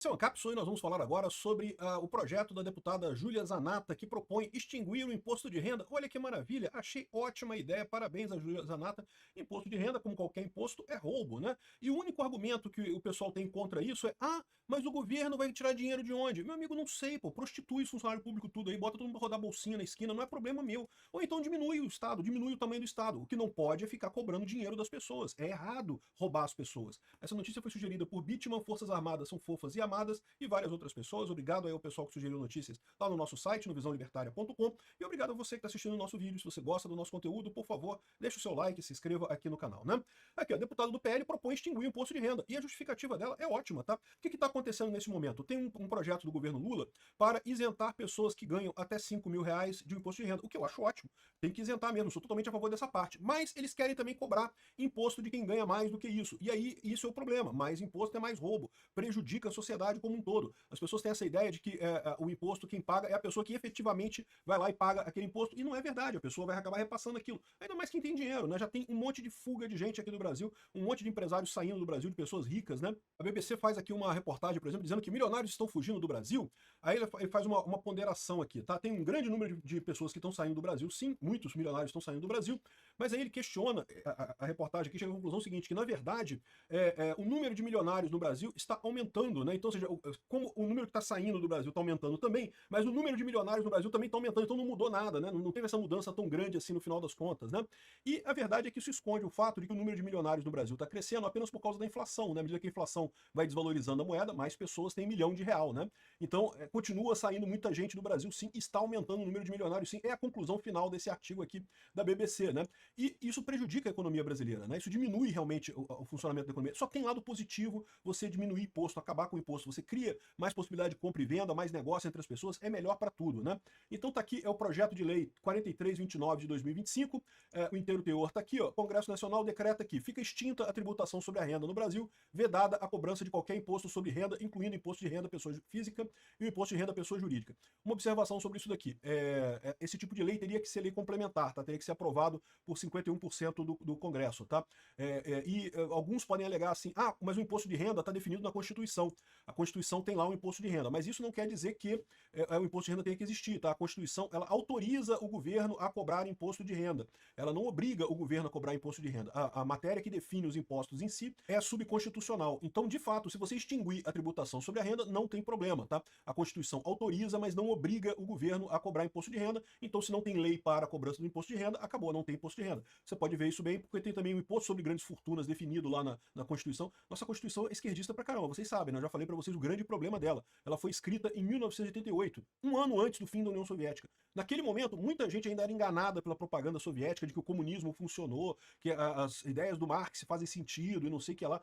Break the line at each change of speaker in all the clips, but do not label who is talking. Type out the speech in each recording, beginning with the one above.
Esse é uma cápsula e nós vamos falar agora sobre o projeto da deputada Júlia Zanatta, que propõe extinguir o imposto de renda. Olha que maravilha, achei ótima ideia, parabéns a Júlia Zanatta. Imposto de renda, como qualquer imposto, é roubo, né? E o único argumento que o pessoal tem contra isso é: mas o governo vai tirar dinheiro de onde? Meu amigo, não sei, pô, prostitui os funcionários públicos tudo aí, bota todo mundo pra rodar bolsinha na esquina, não é problema meu. Ou então diminui o Estado, diminui o tamanho do Estado. O que não pode é ficar cobrando dinheiro das pessoas. É errado roubar as pessoas. Essa notícia foi sugerida por Bitman, Forças Armadas são fofas e amadas, e várias outras pessoas. Obrigado aí ao pessoal que sugeriu notícias lá no nosso site, no visãolibertaria.com, e obrigado a você que está assistindo o nosso vídeo. Se você gosta do nosso conteúdo, por favor, deixe o seu like e se inscreva aqui no canal, né? Aqui, ó, deputado do PL propõe extinguir o imposto de renda, e a justificativa dela é ótima, tá? O que está acontecendo nesse momento? Tem um projeto do governo Lula para isentar pessoas que ganham até 5 mil reais de um imposto de renda, o que eu acho ótimo. Tem que isentar mesmo, sou totalmente a favor dessa parte. Mas eles querem também cobrar imposto de quem ganha mais do que isso. E aí, isso é o problema. Mais imposto é mais roubo. Prejudica a sociedade como um todo. As pessoas têm essa ideia de que o imposto quem paga é a pessoa que efetivamente vai lá e paga aquele imposto, e não é verdade, a pessoa vai acabar repassando aquilo. Ainda mais quem tem dinheiro, né? Já tem um monte de fuga de gente aqui do Brasil, um monte de empresários saindo do Brasil, de pessoas ricas, né? A BBC faz aqui uma reportagem, por exemplo, dizendo que milionários estão fugindo do Brasil. Aí ele faz uma ponderação aqui, tá? Tem um grande número de pessoas que estão saindo do Brasil, sim, muitos milionários estão saindo do Brasil, mas aí ele questiona, a reportagem aqui chega à conclusão seguinte, que na verdade o número de milionários no Brasil está aumentando, né? Então, ou seja, como o número que está saindo do Brasil está aumentando também, mas o número de milionários no Brasil também está aumentando, então não mudou nada, né? Não teve essa mudança tão grande assim no final das contas, né? E a verdade é que isso esconde o fato de que o número de milionários no Brasil está crescendo apenas por causa da inflação, né? À medida que a inflação vai desvalorizando a moeda, mais pessoas têm R$ 1 milhão, né? Então, continua saindo muita gente do Brasil, sim, está aumentando o número de milionários, sim, é a conclusão final desse artigo aqui da BBC, né? E isso prejudica a economia brasileira, né? Isso diminui realmente o funcionamento da economia. Só tem lado positivo você diminuir imposto, acabar com o imposto, você cria mais possibilidade de compra e venda, mais negócio entre as pessoas, é melhor para tudo, né? Então tá aqui, é o projeto de lei 4329 de 2025, o inteiro teor tá aqui, ó, Congresso Nacional decreta que fica extinta a tributação sobre a renda no Brasil, vedada a cobrança de qualquer imposto sobre renda, incluindo imposto de renda pessoa física e o imposto de renda pessoa jurídica. Uma observação sobre isso daqui, esse tipo de lei teria que ser lei complementar, tá? Teria que ser aprovado por 51% do Congresso, tá? Alguns podem alegar assim, mas o imposto de renda está definido na Constituição. A Constituição tem lá um imposto de renda, mas isso não quer dizer que o imposto de renda tenha que existir, tá? A Constituição, ela autoriza o governo a cobrar imposto de renda. Ela não obriga o governo a cobrar imposto de renda. A matéria que define os impostos em si é subconstitucional. Então, de fato, se você extinguir a tributação sobre a renda, não tem problema, tá? A Constituição autoriza, mas não obriga o governo a cobrar imposto de renda. Então, se não tem lei para a cobrança do imposto de renda, acabou, não tem imposto de renda. Você pode ver isso bem, porque tem também o imposto sobre grandes fortunas definido lá na Constituição. Nossa Constituição é esquerdista pra caramba, vocês sabem, né? Eu já falei pra vocês o grande problema dela. Ela foi escrita em 1988, um ano antes do fim da União Soviética. Naquele momento, muita gente ainda era enganada pela propaganda soviética de que o comunismo funcionou, que as ideias do Marx fazem sentido e não sei o que lá.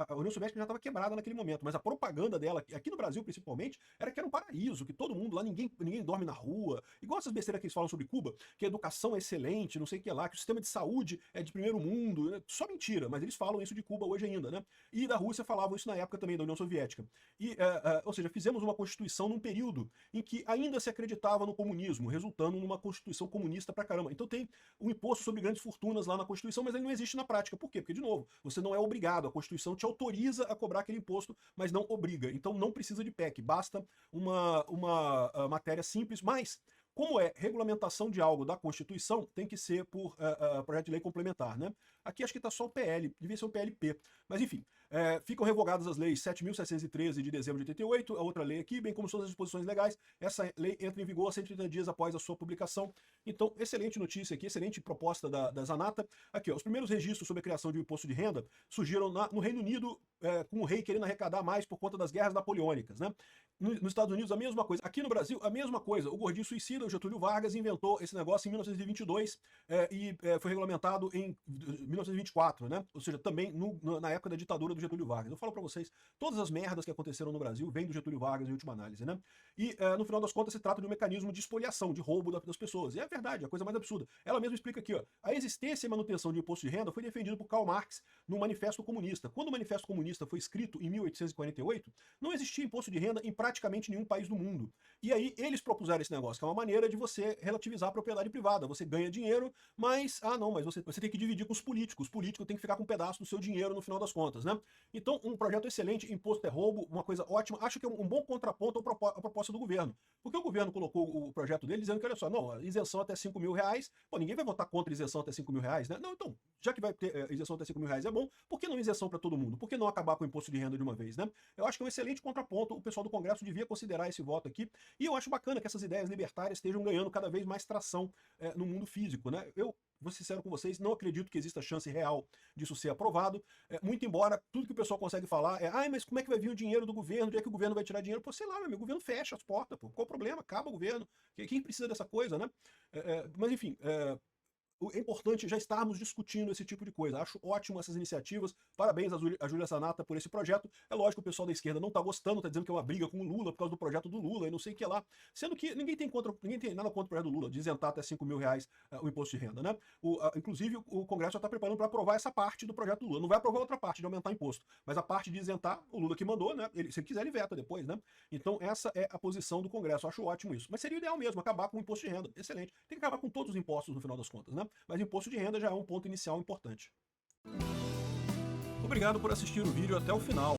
A União Soviética já estava quebrada naquele momento, mas a propaganda dela, aqui no Brasil principalmente, era que era um paraíso, que todo mundo lá, ninguém dorme na rua. Igual essas besteiras que eles falam sobre Cuba, que a educação é excelente, não sei o que lá, que o sistema de saúde é de primeiro mundo. Né? Só mentira, mas eles falam isso de Cuba hoje ainda, né? E da Rússia falavam isso na época também da União Soviética. Ou seja, fizemos uma constituição num período em que ainda se acreditava no comunismo, resultando numa constituição comunista pra caramba. Então tem o imposto sobre grandes fortunas lá na Constituição, mas ele não existe na prática. Por quê? Porque, de novo, você não é obrigado, a Constituição te autoriza a cobrar aquele imposto, mas não obriga. Então não precisa de PEC, basta uma matéria simples, mas como é regulamentação de algo da Constituição, tem que ser por projeto de lei complementar, né? Aqui acho que está só o PL, devia ser o PLP. Mas enfim, ficam revogadas as leis 7.713 de dezembro de 88, a outra lei aqui, bem como todas as disposições legais. Essa lei entra em vigor 130 dias após a sua publicação. Então, excelente notícia aqui, excelente proposta da Zanatta. Aqui, ó, os primeiros registros sobre a criação de um imposto de renda surgiram no Reino Unido, com o rei querendo arrecadar mais por conta das guerras napoleônicas, né? Nos Estados Unidos, a mesma coisa. Aqui no Brasil, a mesma coisa. O gordinho suicida, o Getúlio Vargas, inventou esse negócio em 1922 e foi regulamentado em 1924, né? Ou seja, também na época da ditadura do Getúlio Vargas. Eu falo pra vocês, todas as merdas que aconteceram no Brasil vêm do Getúlio Vargas em última análise, né? E no final das contas se trata de um mecanismo de espoliação, de roubo das pessoas. E é verdade, a coisa mais absurda. Ela mesma explica aqui, ó, a existência e manutenção de imposto de renda foi defendida por Karl Marx no Manifesto Comunista. Quando o Manifesto Comunista foi escrito em 1848, não existia imposto de renda em praticamente nenhum país do mundo. E aí eles propuseram esse negócio, que é uma maneira de você relativizar a propriedade privada. Você ganha dinheiro, mas, mas você tem que dividir com os políticos. Os políticos têm que ficar com um pedaço do seu dinheiro no final das contas, né? Então, um projeto excelente, imposto é roubo, uma coisa ótima. Acho que é um bom contraponto à proposta do governo. Porque o governo colocou o projeto dele dizendo que, olha só, não, isenção até 5 mil reais, pô, ninguém vai votar contra isenção até 5 mil reais, né? Não, então, já que vai ter isenção até 5 mil reais é bom, por que não isenção para todo mundo? Por que não acabar com o imposto de renda de uma vez, né? Eu acho que é um excelente contraponto, o pessoal do Congresso devia considerar esse voto aqui, e eu acho bacana que essas ideias libertárias estejam ganhando cada vez mais tração no mundo físico, né? Eu vou ser sincero com vocês, não acredito que exista chance real disso ser aprovado, muito embora tudo que o pessoal consegue falar mas como é que vai vir o dinheiro do governo, onde é que o governo vai tirar dinheiro? Pô, sei lá, meu amigo, o governo fecha as portas, pô, qual o problema? Acaba o governo, quem precisa dessa coisa, né? Mas enfim, é importante já estarmos discutindo esse tipo de coisa. Acho ótimo essas iniciativas. Parabéns a Júlia Zanatta por esse projeto. É lógico que o pessoal da esquerda não está gostando, está dizendo que é uma briga com o Lula por causa do projeto do Lula e não sei o que lá. Sendo que ninguém tem nada contra o projeto do Lula, de isentar até 5 mil reais o imposto de renda, né? Inclusive, o Congresso já está preparando para aprovar essa parte do projeto do Lula. Não vai aprovar outra parte de aumentar imposto, mas a parte de isentar, o Lula que mandou, né? Se ele quiser, ele veta depois, né? Então, essa é a posição do Congresso. Acho ótimo isso. Mas seria ideal mesmo, acabar com o imposto de renda. Excelente. Tem que acabar com todos os impostos no final das contas, né? Mas imposto de renda já é um ponto inicial importante. Obrigado por assistir o vídeo até o final.